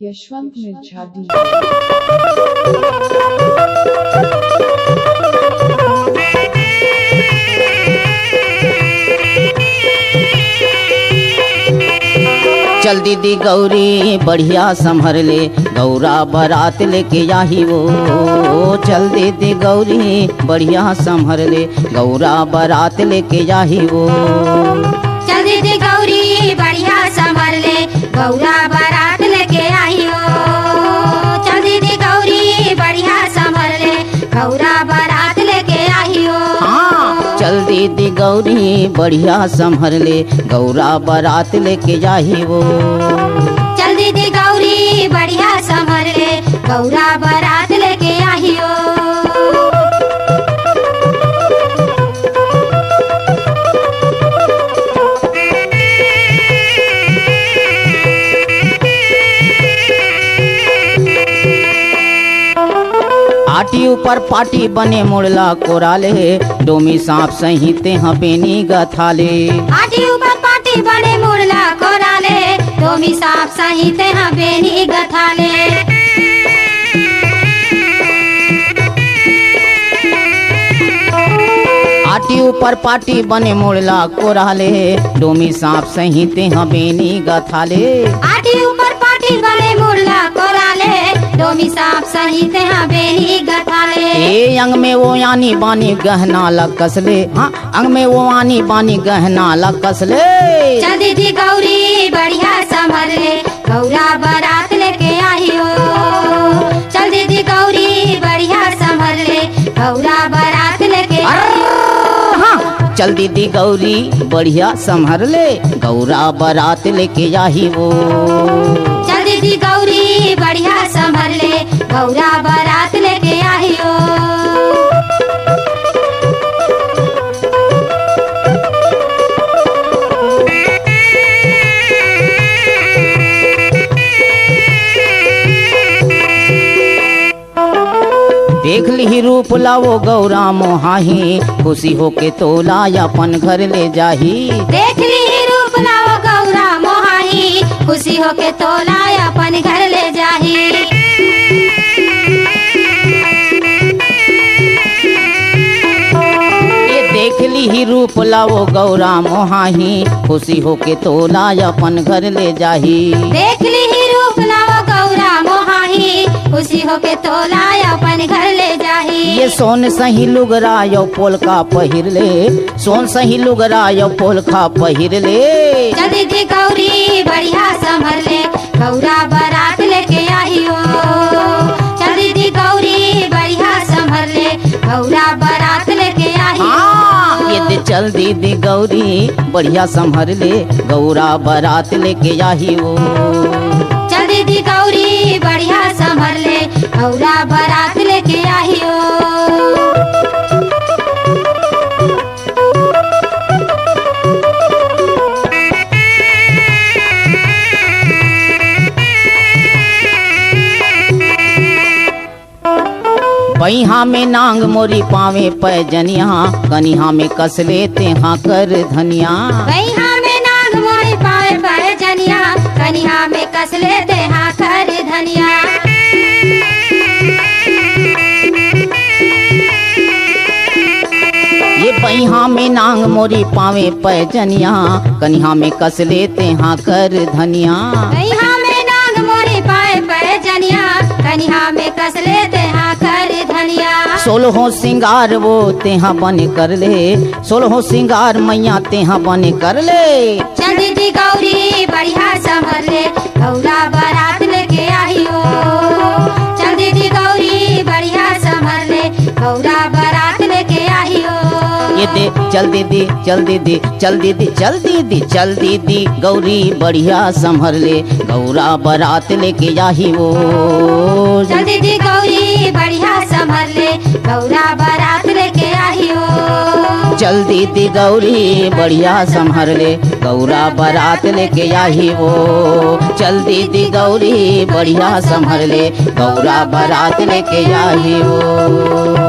Yashwant Mirza D. चल दीदी गौरी बढ़िया संभर ले, गौरा बारात लेके आही वो। चल दीदी गौरी बढ़िया संभर ले, गौरा बारात लेके आही वो। चल दीदी गौरी बढ़िया संभर ले, गौरा बारात लेके आई हो। चल दीदी गौरी बढ़िया संभर ले, गौरा बारात लेके आई हो। हाँ, चल दीदी गौरी बढ़िया संभर ले, गौरा बारात लेके आही वो। चल दीदी गौरी बढ़िया संभर ले, गौरा बारात लेके आई हो। आटी ऊपर पाटी बने मुड़ला कोराले, डोमी सांप सहिते हपेनी गथाले। आटी ऊपर पाटी बड़े मुरला कोराले, डोमी सांप सहिते हपेनी गथाले। आटी ऊपर पाटी बने मुड़ला कोराले, डोमी सांप सहिते हपेनी गथाले। आटी ऊपर पाटी बड़े मुरला कोराले, डोमी सांप सहिते हपेनी गथाले। ए अंग में वो यानी बानी गहना लकसले। हाँ, अंग में वो आनी बानी गहना लकसले। चल दीदी गौरी बढ़िया संभर ले, गौरा बारात लेके आई हो। चल दीदी गौरी बढ़िया संभर ले, गौरा बारात लेके आई हो। हाँ, चल दीदी गौरी बढ़िया संभर ले, गौरा बारात लेके आही वो। चल दीदी गौरी बढ़िया संभर ले, गौरा बारात लेके आई हो। देख ली रूप लावो गौरा मोहाही, खुशी होके तोला अपन घर ले जाही। देख ली रूप लाओ गौरा मोहाही, खुशी होके तोला अपन घर ले जाही। ये देख ली रूप लावो गौरा मोहाही, खुशी होके तोला अपन घर ले जाही। देख ली रूप लाओ गौरा मोहाही, खुशी होके तोला अपन घर ले जाही। ये सोन सही लुगरा यो पोलका पहिर ले, सोन सही लुगरा यो पोलका पहिर ले। चल दीदी गौरी बढ़िया संभर ले, गौरा बारात लेके आई हो। चल दीदी गौरी बढ़िया संभर ले, गौरा बारात लेके आई हो। ये दे चल दीदी गौरी बढ़िया संभर ले, गौरा बारात लेके आही वो। चल दीदी गौरी बढ़िया संभर ले, गौरा बारात लेके आई हो। बइहा में नांग मोरी पावे पैजनिया, कनिहा में कस लेते हाँ कर धनिया। बइहा में नाग मोरी पावे पैजनिया, कनिहा में कस लेते हाँ कर धनिया। ये बइहा में नांग मोरी पावे पैजनिया, कनिहा में कस लेते हाँ कर धनिया। बइहा में नाग मोरी पावे पैजनिया, कनिहा में कस लेते हाँ कर धनिया। सोलहो सिंगार वो तेहा बने कर ले, सोलहो सिंगार मैया तेहा बने कर ले। चल दीदी गौरी बढ़िया संभर ले, गौरा बारात लेके आई हो। चल दीदी गौरी बढ़िया संभर ले, गौरा बारात लेके आई हो। ये दे चल दीदी चल दीदी चल दीदी चल दीदी चल दीदी गौरी बढ़िया संभर ले, गौरा बारात लेके आही वो। चल दीदी गौरी बढ़िया संभर ले, गौरा बारात लेके आई हो। चल दीदी गौरी बढ़िया संभर ले, गौरा बारात लेके आही वो। चल दीदी गौरी बढ़िया संभर ले, गौरा बारात लेके आही वो।